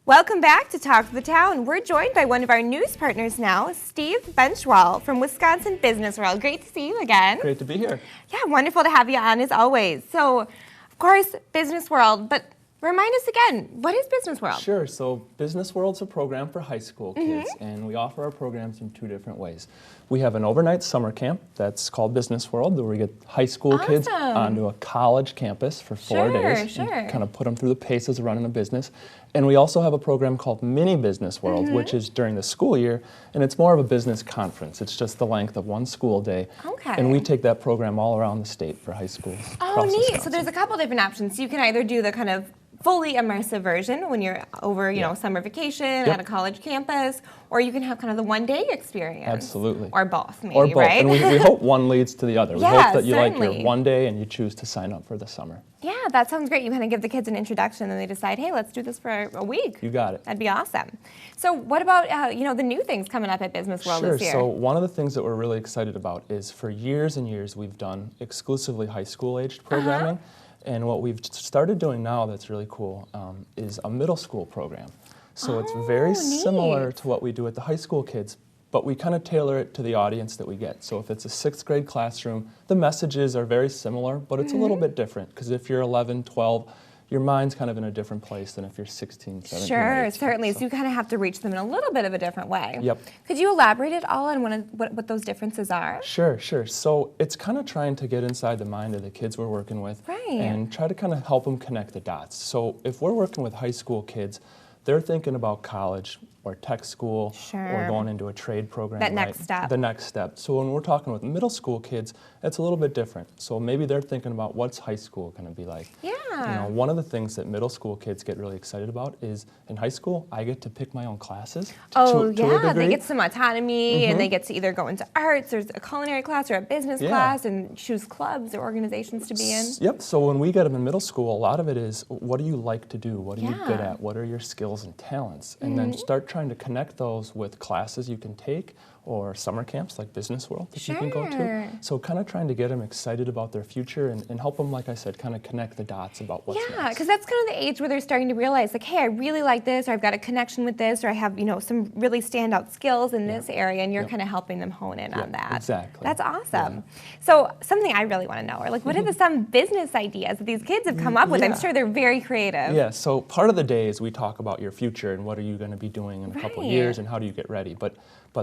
Welcome back to Talk of the Town. We're joined by one of our news partners now, Steve Benzschawel from Wisconsin Business World. Great to see you again. Great to be here. Yeah, wonderful to have you on as always. So, of course, Business World, but remind us again, what is Business World? Sure. So Business World's a program for high school kids, and we offer our programs in two different ways. We have an overnight summer camp that's called Business World, where we get high school kids onto a college campus for 4 days and kind of put them through the paces of running a business. And we also have a program called Mini Business World, which is during the school year, and it's more of a business conference. It's just the length of one school day. Okay. And we take that program all around the state for high schools. Oh, neat. So there's a couple different options. You can either do the kind of fully immersive version when you're over, you know, summer vacation at a college campus, or you can have kind of the one-day experience. Absolutely. Or both, maybe, or both. right? And we hope one leads to the other. We Yeah, hope that you certainly. like your one day and you choose to sign up for the summer. Yeah, that sounds great. You kind of give the kids an introduction and they decide, hey, let's do this for a week. You got it. That'd be awesome. So what about, you know, the new things coming up at Business World this year? So one of the things that we're really excited about is for years and years we've done exclusively high school-aged programming. And what we've started doing now that's really cool is a middle school program. So it's very similar to what we do with the high school kids, but we kind of tailor it to the audience that we get. So if it's a 6th grade classroom, the messages are very similar, but it's a little bit different, because if you're 11, 12, your mind's kind of in a different place than if you're 16, 17, Sure, 18, certainly. So you kind of have to reach them in a little bit of a different way. Yep. Could you elaborate at all on what those differences are? Sure. So it's kind of trying to get inside the mind of the kids we're working with and try to kind of help them connect the dots. So if we're working with high school kids, they're thinking about college or tech school or going into a trade program. That next step. The next step. So when we're talking with middle school kids, it's a little bit different. So maybe they're thinking about what's high school going to be like. Yeah. You know, one of the things that middle school kids get really excited about is in high school, I get to pick my own classes. To a degree. They get some autonomy and they get to either go into arts or a culinary class or a business class and choose clubs or organizations to be in. Yep, so when we get them in middle school, a lot of it is, what do you like to do? What are you good at? What are your skills and talents? And then start trying to connect those with classes you can take or summer camps like Business World that you can go to. So kind of trying to get them excited about their future and help them, like I said, kind of connect the dots about what's next. Yeah, because that's kind of the age where they're starting to realize, like, hey, I really like this, or I've got a connection with this, or I have, you know, some really standout skills in this area, and you're kind of helping them hone in on that. Exactly. That's awesome. So something I really want to know are, like, what are some business ideas that these kids have come up with? I'm sure they're very creative. Yeah, so part of the day is we talk about your future and what are you going to be doing in a couple of years and how do you get ready. But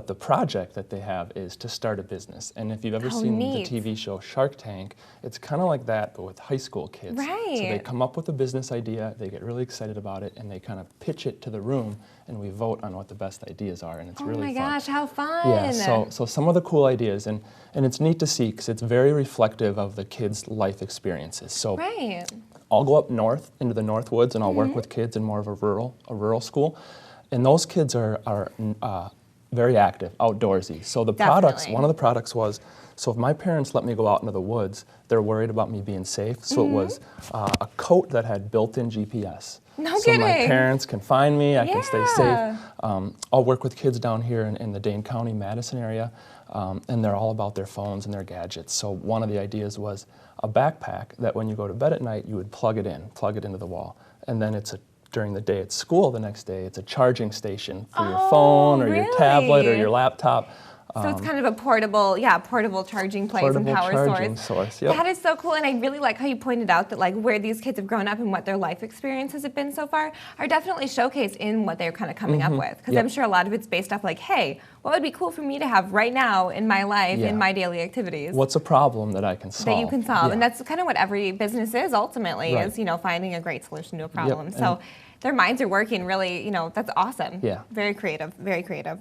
the project that they have is to start a business. And if you've ever seen the TV show Shark Tank, it's kind of like that, but with high school kids. Right. So they come up with a business idea, they get really excited about it, and they kind of pitch it to the room, and we vote on what the best ideas are, and it's really fun. Oh my gosh, how fun. Yeah, so some of the cool ideas, and it's neat to see because it's very reflective of the kids' life experiences. So I'll go up north into the North Woods, and I'll work with kids in more of a rural school, and those kids are very active, outdoorsy. So the products, one of the products was, so if my parents let me go out into the woods, they're worried about me being safe. So it was a coat that had built-in GPS. No so kidding. My parents can find me, I can stay safe. I'll work with kids down here in the Dane County, Madison area, and they're all about their phones and their gadgets. So one of the ideas was a backpack that when you go to bed at night, you would plug it into the wall. And then during the day at school the next day, it's a charging station for your phone or your tablet or your laptop. So it's kind of a portable charging place and power source. Yep. That is so cool, and I really like how you pointed out that, like, where these kids have grown up and what their life experiences have been so far are definitely showcased in what they're kind of coming up with. Because I'm sure a lot of it's based off, like, hey, what would be cool for me to have right now in my life, in my daily activities? What's a problem that I can solve? That you can solve, and that's kind of what every business is ultimately, is, you know, finding a great solution to a problem. So their minds are working really, you know, that's awesome. Yeah. Very creative, very creative.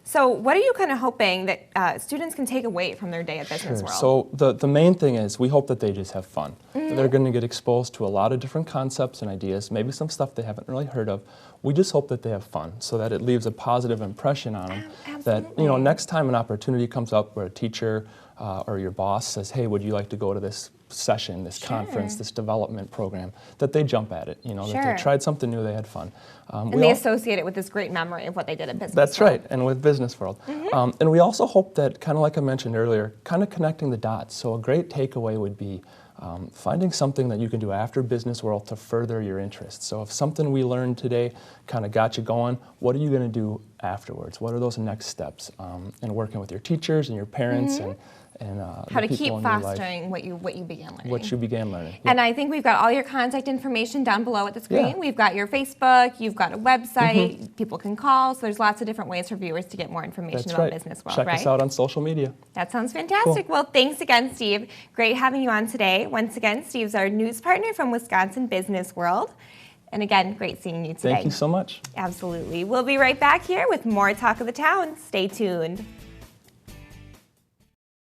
So what are you kind of hoping that students can take away from their day at Business World? So the main thing is we hope that they just have fun. They're going to get exposed to a lot of different concepts and ideas, maybe some stuff they haven't really heard of. We just hope that they have fun so that it leaves a positive impression on them. That, you know, next time an opportunity comes up where a teacher or your boss says, hey, would you like to go to this session, this conference, this development program, that they jump at it, you know, that they tried something new, they had fun. And they associate it with this great memory of what they did at Business World. That's right, and with Business World. And we also hope that, kind of like I mentioned earlier, kind of connecting the dots. So a great takeaway would be finding something that you can do after Business World to further your interests. So if something we learned today kind of got you going, what are you going to do afterwards? What are those next steps? And working with your teachers and your parents and how the to people keep in your life. fostering what you began learning. What you began learning. And I think we've got all your contact information down below at the screen. Yeah. We've got your Facebook, you've got a website, people can call, so there's lots of different ways for viewers to get more information That's about right. Business World, Check right? us out on social media. That sounds fantastic. Cool. Well, thanks again, Steve. Great having you on today. Once again, Steve's our news partner from Wisconsin Business World. And again, great seeing you today. Thank you so much. Absolutely. We'll be right back here with more Talk of the Town. Stay tuned.